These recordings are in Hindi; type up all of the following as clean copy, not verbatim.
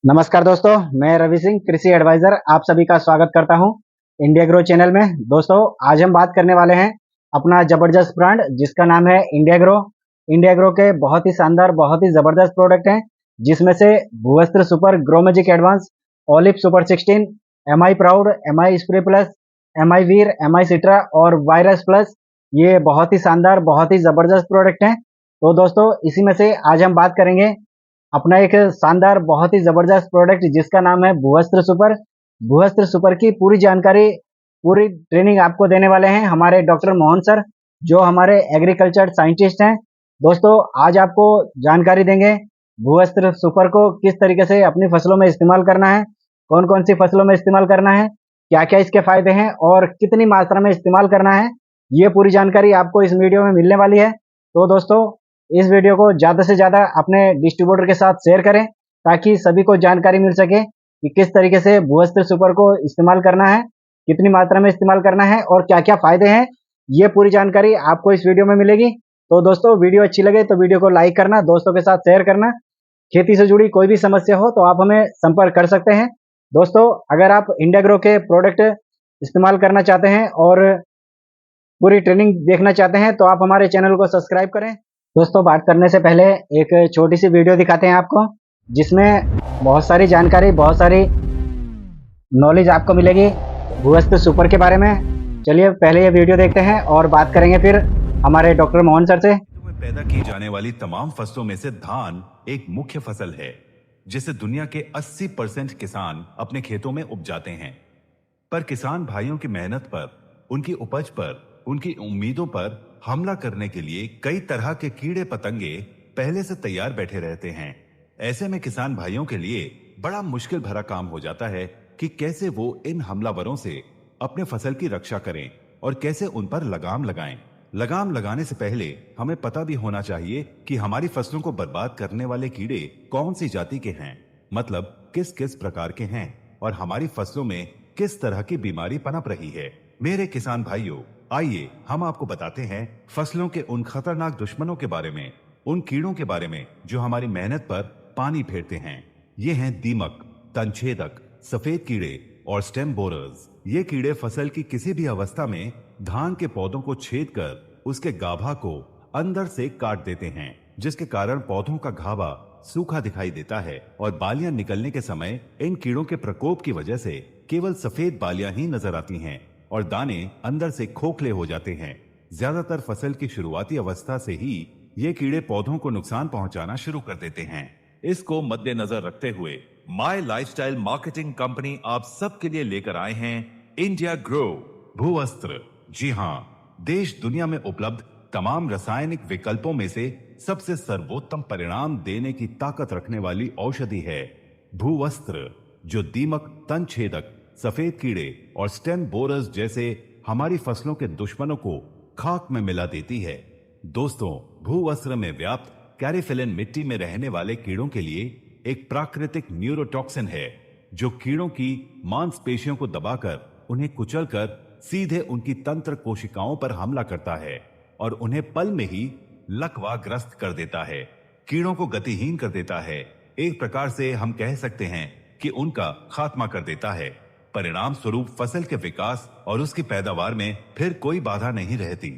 नमस्कार दोस्तों, मैं रवि सिंह कृषि एडवाइजर आप सभी का स्वागत करता हूं इंडिया ग्रो चैनल में। दोस्तों, आज हम बात करने वाले हैं अपना जबरदस्त ब्रांड जिसका नाम है इंडिया ग्रो। इंडिया ग्रो के बहुत ही शानदार, बहुत ही जबरदस्त प्रोडक्ट हैं, जिसमें से भूवस्त्र super grow magic advance, olive super 16, MI proud, MI spray plus, MI Veer, MI citra और वायरस प्लस, ये बहुत ही शानदार, बहुत ही जबरदस्त प्रोडक्ट हैं। तो दोस्तों, इसी में से आज हम बात करेंगे अपना एक शानदार, बहुत ही जबरदस्त प्रोडक्ट जिसका नाम है भूवस्त्र सुपर। भूवस्त्र सुपर की पूरी जानकारी, पूरी ट्रेनिंग आपको देने वाले हैं हमारे डॉक्टर मोहन सर, जो हमारे एग्रीकल्चर साइंटिस्ट हैं। दोस्तों, आज आपको जानकारी देंगे भूवस्त्र सुपर को किस तरीके से अपनी फसलों में इस्तेमाल करना है, कौन कौन सी फसलों में इस्तेमाल करना है, क्या क्या इसके फायदे हैं और कितनी मात्रा में इस्तेमाल करना है। ये पूरी जानकारी आपको इस वीडियो में मिलने वाली है। तो दोस्तों, इस वीडियो को ज़्यादा से ज़्यादा अपने डिस्ट्रीब्यूटर के साथ शेयर करें, ताकि सभी को जानकारी मिल सके कि किस तरीके से भूवस्त्र सुपर को इस्तेमाल करना है, कितनी मात्रा में इस्तेमाल करना है और क्या क्या फायदे हैं। ये पूरी जानकारी आपको इस वीडियो में मिलेगी। तो दोस्तों, वीडियो अच्छी लगे तो वीडियो को लाइक करना, दोस्तों के साथ शेयर करना। खेती से जुड़ी कोई भी समस्या हो तो आप हमें संपर्क कर सकते हैं। दोस्तों, अगर आप इंडिया ग्रो के प्रोडक्ट इस्तेमाल करना चाहते हैं और पूरी ट्रेनिंग देखना चाहते हैं, तो आप हमारे चैनल को सब्सक्राइब करें। दोस्तों, बात करने से पहले एक छोटी सी वीडियो दिखाते हैं आपको, जिसमें बहुत सारी जानकारी, बहुत सारी नॉलेज आपको मिलेगी भूवस्त्र सुपर के बारे में। चलिए पहले ये वीडियो देखते हैं और बात करेंगे फिर हमारे डॉक्टर मोहन सर से। में पैदा की जाने वाली तमाम फसलों में से धान एक मुख्य फसल है, जिसे दुनिया के 80% किसान अपने खेतों में उपजाते हैं। पर किसान भाइयों की मेहनत पर, उनकी उपज पर, उनकी उम्मीदों पर हमला करने के लिए कई तरह के कीड़े पतंगे पहले से तैयार बैठे रहते हैं। ऐसे में किसान भाइयों के लिए बड़ा मुश्किल भरा काम हो जाता है कि कैसे वो इन हमलावरों से अपने फसल की रक्षा करें और कैसे उन पर लगाम लगाएं। लगाम लगाने से पहले हमें पता भी होना चाहिए कि हमारी फसलों को बर्बाद करने वाले कीड़े कौन सी जाति के हैं, मतलब किस किस प्रकार के हैं और हमारी फसलों में किस तरह की बीमारी पनप रही है। मेरे किसान भाइयों, आइए हम आपको बताते हैं फसलों के उन खतरनाक दुश्मनों के बारे में, उन कीड़ों के बारे में जो हमारी मेहनत पर पानी फेरते हैं। ये हैं दीमक, तनछेदक, सफेद कीड़े और स्टेम बोरर्स। ये कीड़े फसल की किसी भी अवस्था में धान के पौधों को छेद कर उसके गाभा को अंदर से काट देते हैं, जिसके कारण पौधों का गाभा सूखा दिखाई देता है और बालियां निकलने के समय इन कीड़ों के प्रकोप की वजह से केवल सफेद बालियां ही नजर आती हैं और दाने अंदर से खोखले हो जाते हैं। ज्यादातर फसल की शुरुआती अवस्था से ही ये कीड़े पौधों को नुकसान पहुंचाना शुरू कर देते हैं। इसको मद्देनजर रखते हुए माय लाइफस्टाइल मार्केटिंग कंपनी आप सबके लिए लेकर आए हैं इंडिया ग्रो भूवस्त्र। जी हाँ, देश दुनिया में उपलब्ध तमाम रासायनिक विकल्पों में से सबसे सर्वोत्तम परिणाम देने की ताकत रखने वाली औषधि है भूवस्त्र, जो दीमक, तनछेदक, सफेद कीड़े और स्टेम बोरर्स जैसे हमारी फसलों के दुश्मनों को खाक में मिला देती है। दोस्तों, भूवस्त्र में व्याप्त कैरिफिलिन मिट्टी में रहने वाले कीड़ों के लिए एक प्राकृतिक न्यूरोटॉक्सिन है, जो कीड़ों की मांसपेशियों को दबाकर उन्हें कुचलकर सीधे उनकी तंत्र कोशिकाओं पर हमला करता है और उन्हें पल में ही लकवाग्रस्त कर देता है, कीड़ों को गतिहीन कर देता है। एक प्रकार से हम कह सकते हैं कि उनका खात्मा कर देता है। परिणाम स्वरूप फसल के विकास और उसकी पैदावार में फिर कोई बाधा नहीं रहती।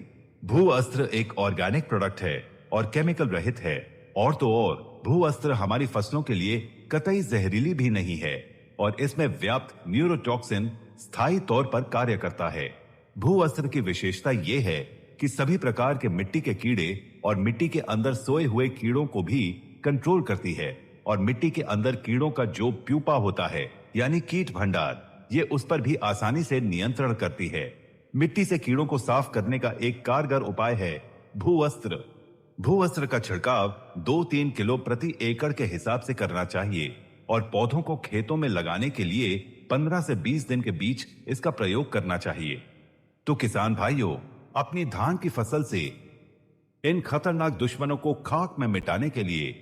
भूवस्त्र एक ऑर्गेनिक प्रोडक्ट है और केमिकल रहित है, और तो और भूवस्त्र हमारी फसलों के लिए कतई जहरीली भी नहीं है और इसमें व्याप्त न्यूरोटॉक्सिन स्थायी तौर पर कार्य करता है। भूवस्त्र की विशेषता यह है कि सभी प्रकार के मिट्टी के कीड़े और मिट्टी के अंदर सोए हुए कीड़ों को भी कंट्रोल करती है और मिट्टी के अंदर कीड़ों का जो प्यूपा होता है, यानी कीट भंडार, ये उस पर भी आसानी से नियंत्रण करती है। मिट्टी से कीड़ों को साफ करने का एक कारगर उपाय है भूवस्त्र। भूवस्त्र का छिड़काव 2-3 किलो प्रति एकड़ के हिसाब से करना चाहिए और पौधों को खेतों में लगाने के लिए 15 से 20 दिन के बीच इसका प्रयोग करना चाहिए। तो किसान भाइयों, अपनी धान की फसल से इन खतरनाक दुश्मनों को खाक में मिटाने के लिए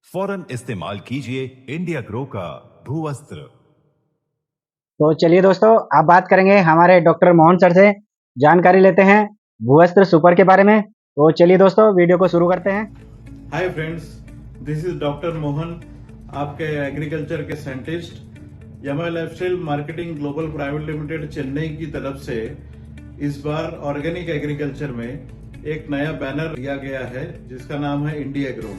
फौरन इस्तेमाल कीजिए इंडिया ग्रो का भूवस्त्र। तो चलिए दोस्तों, अब बात करेंगे हमारे डॉक्टर मोहन सर से, जानकारी लेते हैं भूवस्त्र सुपर के बारे में। तो चलिए दोस्तों, वीडियो को शुरू करते हैं। Hi friends, this is Dr. Mohan आपके एग्रीकल्चर के साइंटिस्ट यमा lifestyle marketing global private limited Chennai की तरफ से इस बार ऑर्गेनिक एग्रीकल्चर में एक नया बैनर दिया गया है जिसका नाम है इंडिया ग्रो।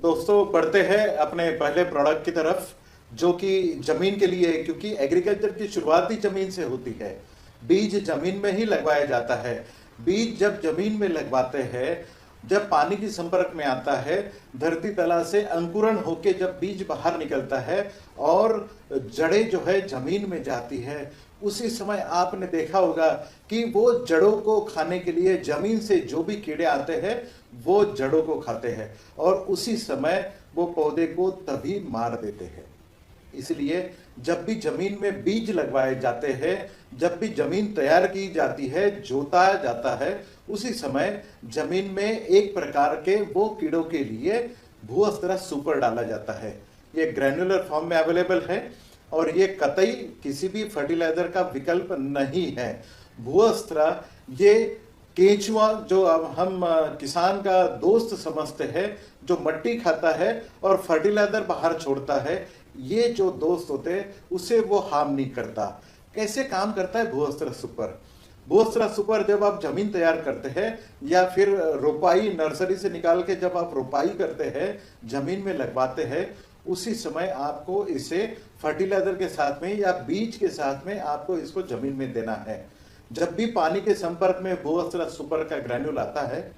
दोस्तों बढ़ते हैं अपने पहले प्रोडक्ट की तरफ जो कि जमीन के लिए है, क्योंकि एग्रीकल्चर की शुरुआत ही जमीन से होती है। बीज जमीन में ही लगवाया जाता है। बीज जब जमीन में लगवाते हैं, जब पानी के संपर्क में आता है, धरती तला से अंकुरण होके जब बीज बाहर निकलता है और जड़ें जो है जमीन में जाती है, उसी समय आपने देखा होगा कि वो जड़ों को खाने के लिए जमीन से जो भी कीड़े आते हैं वो जड़ों को खाते हैं और उसी समय वो पौधे को तभी मार देते हैं। इसलिए जब भी जमीन में बीज लगवाए जाते हैं, जब भी जमीन तैयार की जाती है, जोता जाता है, उसी समय जमीन में एक प्रकार के वो कीड़ों के लिए भूअस्त्र सुपर डाला जाता है। ये ग्रैन्युलर फॉर्म में अवेलेबल है और ये कतई किसी भी फर्टिलाइजर का विकल्प नहीं है। भूअस्त्र ये केंचुआ जो अब हम किसान का दोस्त समझते हैं, जो मट्टी खाता है और फर्टिलाइजर बाहर छोड़ता है, ये जो दोस्त होते हैं उसे वो हार्म नहीं करता। कैसे काम करता है भूअस्त्र सुपर? भूअस्त्र सुपर जब आप जमीन तैयार करते हैं या फिर रोपाई नर्सरी से निकाल के जब आप रोपाई करते हैं, जमीन में लगवाते हैं, उसी समय आपको इसे फर्टिलाइजर के साथ में या बीज के साथ में आपको इसको जमीन में देना है। जब भी पानी के संपर्क में भूअस्त्र सुपर का ग्रैन्यूल आता है,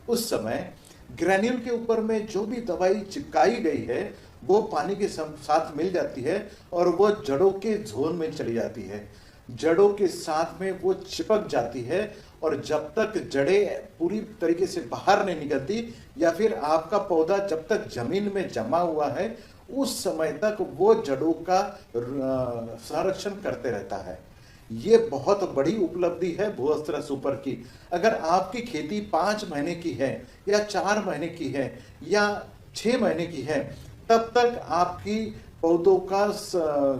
उस समय ग्रैन्यूल के ऊपर में जो भी दवाई चिपकाई गई है वो पानी के साथ मिल जाती है और वो जड़ों के झोन में चली जाती है। जड़ों के साथ में वो चिपक जाती है और जब तक जड़ें पूरी तरीके से बाहर नहीं निकलती या फिर आपका पौधा जब तक जमीन में जमा हुआ है, उस समय तक वो जड़ों का संरक्षण करते रहता है। ये बहुत बड़ी उपलब्धि है भूअस्त्र सुपर की। अगर आपकी खेती 5 महीने की है या 4 महीने की है या 6 महीने की है, तब तक आपकी पौधों का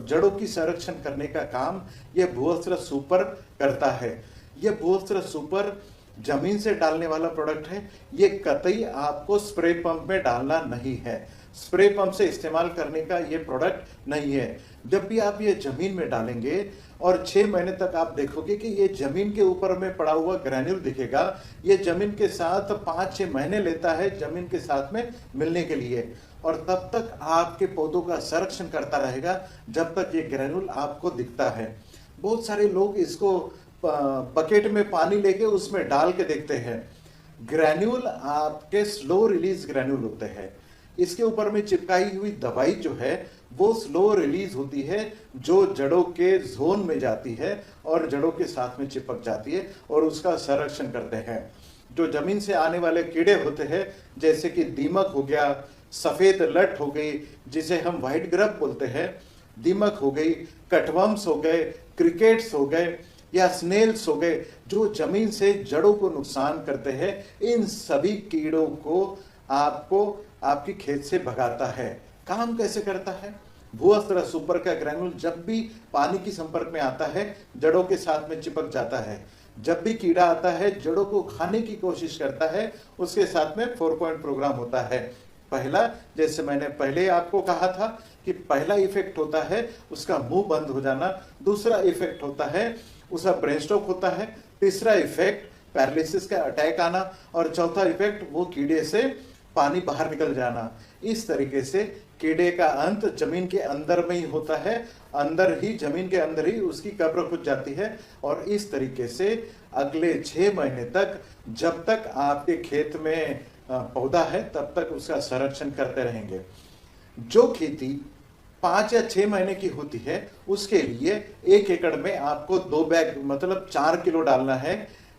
जड़ों की संरक्षण करने का काम ये भूअस्त्र सुपर करता है। ये भूअस्त्र सुपर जमीन से डालने वाला प्रोडक्ट है। ये कतई आपको स्प्रे पंप में डालना नहीं है। स्प्रे पंप से इस्तेमाल करने का ये प्रोडक्ट नहीं है। जब भी आप ये जमीन में डालेंगे और 6 महीने तक आप देखोगे कि ये जमीन के ऊपर में पड़ा हुआ ग्रैन्यूल दिखेगा। ये जमीन के साथ 5-6 महीने लेता है जमीन के साथ में मिलने के लिए और तब तक आपके पौधों का संरक्षण करता रहेगा जब तक ये ग्रैन्यूल आपको दिखता है। बहुत सारे लोग इसको बकेट में पानी लेके उसमें डाल के देखते हैं। ग्रैन्यूल आपके स्लो रिलीज ग्रैन्यूल होते हैं। इसके ऊपर में चिपकाई हुई दवाई जो है वो स्लो रिलीज होती है, जो जड़ों के जोन में जाती है और जड़ों के साथ में चिपक जाती है और उसका संरक्षण करते हैं। जो जमीन से आने वाले कीड़े होते हैं, जैसे कि दीमक हो गया, सफेद लट हो गई जिसे हम व्हाइट ग्रब बोलते हैं, दीमक हो गई, कटवर्म्स हो गए, क्रिकेट्स हो गए या स्नेल्स हो गए, जो जमीन से जड़ों को नुकसान करते हैं, इन सभी कीड़ों को आपको आपकी खेत से भगाता है। काम कैसे करता है? भूअस्त्र सुपर का ग्रैन्यूल जब भी पानी के संपर्क में आता है, जड़ों के साथ में चिपक जाता है। जब भी कीड़ा आता है, जड़ों को खाने की कोशिश करता है, उसके साथ में 4 पॉइंट प्रोग्राम होता है। पहला, जैसे मैंने पहले आपको कहा था कि पहला इफेक्ट होता है उसका मुंह बंद हो जाना, दूसरा इफेक्ट होता है उसका ब्रेन स्ट्रोक होता है, तीसरा इफेक्ट पैरालिसिस का अटैक आना और चौथा इफेक्ट वो कीड़े से पानी बाहर निकल जाना। इस तरीके से कीड़े का अंत जमीन के अंदर में ही होता है, अंदर ही जमीन के अंदर ही उसकी कब्र खुद जाती है और इस तरीके से अगले 6 महीने तक, जब तक आपके खेत में पौधा है, तब तक उसका संरक्षण करते रहेंगे। जो खेती 5 या 6 महीने की होती है, उसके लिए 1 एकड़ में आपको 2 बैग मतलब 4 किलो डालना है।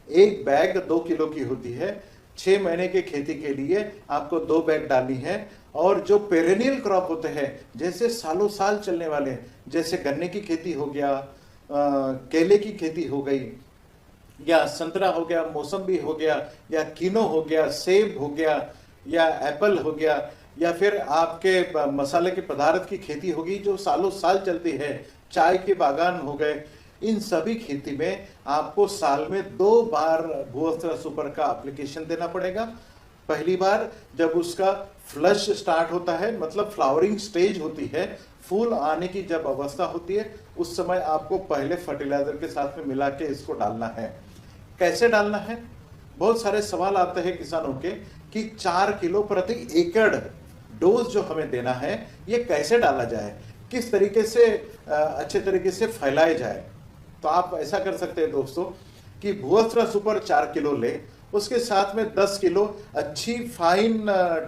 1 बैग 2 किलो की होती है। 6 महीने की खेती के लिए आपको 2 बैग डालनी है। और जो पेरेनियल क्रॉप होते हैं, जैसे सालों साल चलने वाले, जैसे गन्ने की खेती हो गया, केले की खेती हो गई, या संतरा हो गया, मौसम्बी हो गया, या किनो हो गया, सेब हो गया, या एप्पल हो गया, या फिर आपके मसाले के पदार्थ की खेती होगी जो सालों साल चलती है, चाय के बागान हो गए, इन सभी खेती में आपको साल में 2 बार भूअस्त्र सुपर का एप्लीकेशन देना पड़ेगा। पहली बार जब उसका फ्लश स्टार्ट होता है, मतलब फ्लावरिंग स्टेज होती है, फूल आने की जब अवस्था होती है, उस समय आपको पहले फर्टिलाइजर के साथ में मिला के इसको डालना है। कैसे डालना है? बहुत सारे सवाल आते हैं किसानों के कि 4 किलो प्रति एकड़ डोज जो हमें देना है, ये कैसे डाला जाए, किस तरीके से अच्छे तरीके से फैलाया जाए। तो आप ऐसा कर सकते हैं दोस्तों कि भूअस्त्र सुपर 4 किलो ले, उसके साथ में 10 किलो अच्छी फाइन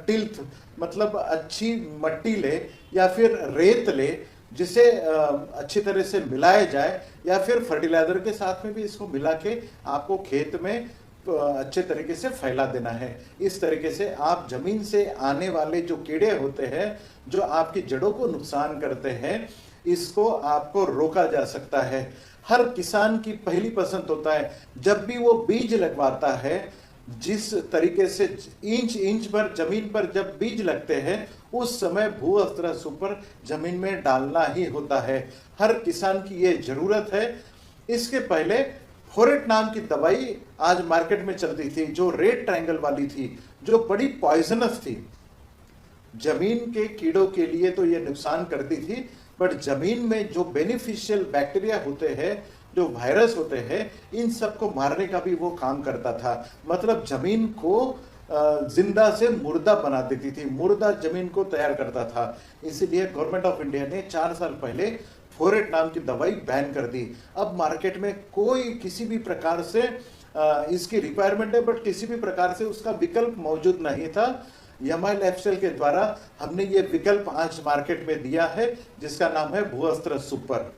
टिल्थ, मतलब अच्छी मट्टी ले या फिर रेत ले, जिसे अच्छी तरह से मिलाया जाए, या फिर फर्टिलाइजर के साथ में भी इसको मिला के आपको खेत में अच्छे तरीके से फैला देना है। इस तरीके से आप जमीन से आने वाले जो कीड़े होते हैं, जो आपकी जड़ों को नुकसान करते हैं, इसको आपको रोका जा सकता है। हर किसान की पहली पसंद होता है जब भी वो बीज लगवाता है, जिस तरीके से इंच इंच पर जमीन पर जब बीज लगते हैं, उस समय भूअस्त्र सुपर जमीन में डालना ही होता है। हर किसान की ये जरूरत है। इसके पहले फोरेट नाम की दवाई आज मार्केट में चलती थी, जो रेड ट्रायंगल वाली थी, जो बड़ी पॉइजनस थी। जमीन के कीड़ों के लिए तो ये नुकसान करती थी, बट जमीन में जो बेनिफिशियल बैक्टीरिया होते हैं, जो वायरस होते हैं, इन सब को मारने का भी वो काम करता था। मतलब जमीन को जिंदा से मुर्दा बना देती थी, मुर्दा जमीन को तैयार करता था। इसीलिए गवर्नमेंट ऑफ इंडिया ने 4 साल पहले फोरेट नाम की दवाई बैन कर दी। अब मार्केट में कोई किसी भी प्रकार से इसकी रिक्वायरमेंट है, बट किसी भी प्रकार से उसका विकल्प मौजूद नहीं था। यमाई लाइफस्टाइल के द्वारा हमने ये विकल्प आज मार्केट में दिया है, जिसका नाम है भूअस्त्र सुपर।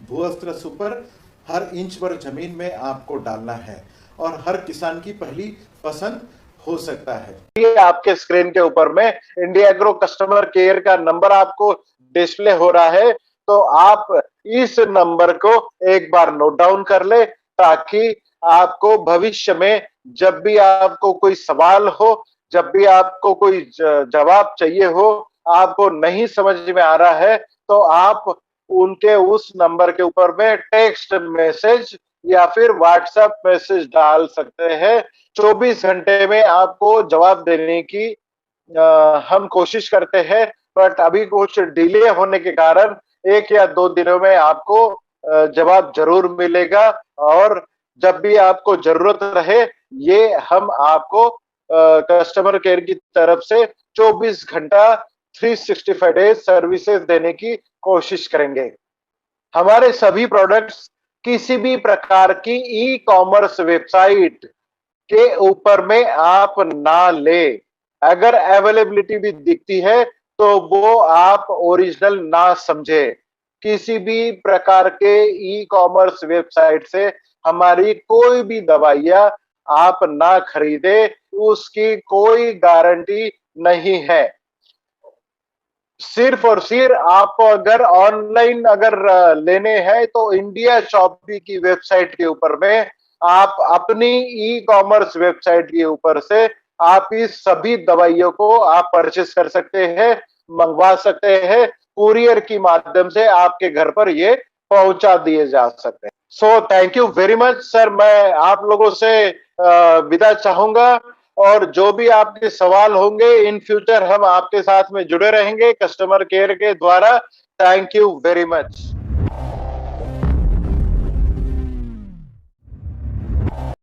भूअस्त्र सुपर हर इंच पर जमीन में आपको डालना है और हर किसान की पहली पसंद हो सकता है। ये आपके स्क्रीन के ऊपर में इंडिया एग्रो कस्टमर केयर का नंबर आपको डिस्प्ले हो रहा है, तो आप इस नंबर को एक बार नोट डाउन कर ले, ताकि आपको भविष्य में जब भी आपको कोई सवाल हो, जब भी आपको कोई जवाब चाहिए हो, आपको नहीं समझ में आ रहा है, तो आप उनके उस नंबर के ऊपर में टेक्स्ट मैसेज या फिर व्हाट्सएप मैसेज डाल सकते हैं। 24 घंटे में आपको जवाब देने की हम कोशिश करते हैं, बट अभी कुछ डिले होने के कारण 1 या 2 दिनों में आपको जवाब जरूर मिलेगा। और जब भी आपको जरूरत रहे, ये हम आपको कस्टमर केयर की तरफ से 24 घंटा 365 डेज सर्विसेज देने की कोशिश करेंगे। हमारे सभी प्रोडक्ट्स किसी भी प्रकार की ई कॉमर्स वेबसाइट के ऊपर में आप ना ले। अगर अवेलेबिलिटी भी दिखती है तो वो आप ओरिजिनल ना समझे। किसी भी प्रकार के ई कॉमर्स वेबसाइट से हमारी कोई भी दवाइयां आप ना खरीदे, उसकी कोई गारंटी नहीं है। सिर्फ और सिर्फ आपको अगर ऑनलाइन अगर लेने हैं तो इंडिया शॉपी की वेबसाइट के ऊपर में आप अपनी ई कॉमर्स वेबसाइट के ऊपर से आप इस सभी दवाइयों को आप परचेस कर सकते हैं, मंगवा सकते हैं। कुरियर की माध्यम से आपके घर पर ये पहुंचा दिए जा सकते हैं। So thank you very much sir. मैं आप लोगों से विदा चाहूंगा, और जो भी आपके सवाल होंगे इन फ्यूचर हम आपके साथ में जुड़े रहेंगे कस्टमर केयर के द्वारा। Thank you very much.